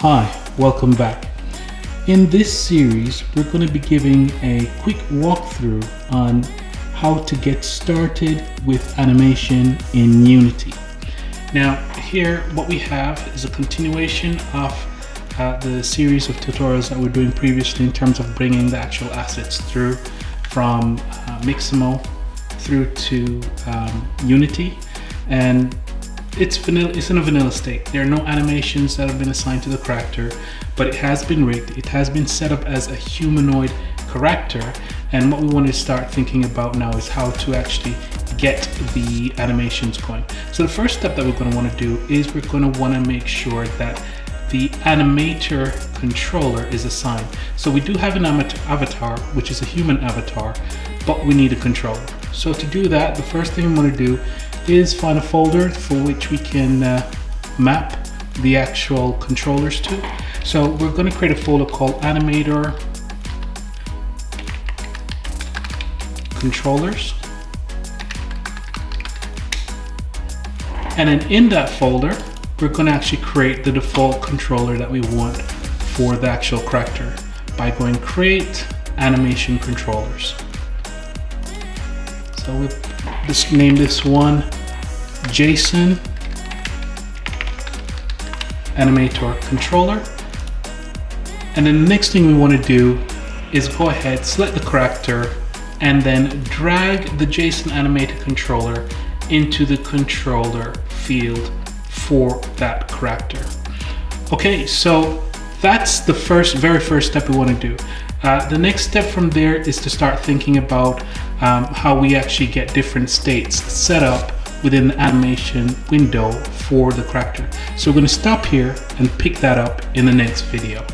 Hi, welcome back. In this series, we're going to be giving a quick walkthrough on how to get started with animation in Unity. Now here what we have is a continuation of the series of tutorials that we're doing previously in terms of bringing the actual assets through from Mixamo through to Unity, and it's in a vanilla state. There are no animations that have been assigned to the character, but it has been rigged. It has been set up as a humanoid character, and what we want to start thinking about now is how to actually get the animations going. So the first step that we're going to want to do is we're going to want to make sure that the Animator Controller is assigned. So we do have an avatar, which is a human avatar, but we need a controller. So to do that, the first thing we want to do is find a folder for which we can map the actual controllers to. So we're going to create a folder called Animator Controllers, and then in that folder we're going to actually create the default controller that we want for the actual character by going create animation controllers. So we'll just name this one Jason Animator Controller, and then the next thing we want to do is go ahead, select the character, and then drag the Jason Animator Controller into the controller field for that character. Okay, so that's the very first step we want to do. The next step from there is to start thinking about how we actually get different states set up within the animation window for the character. So we're going to stop here and pick that up in the next video.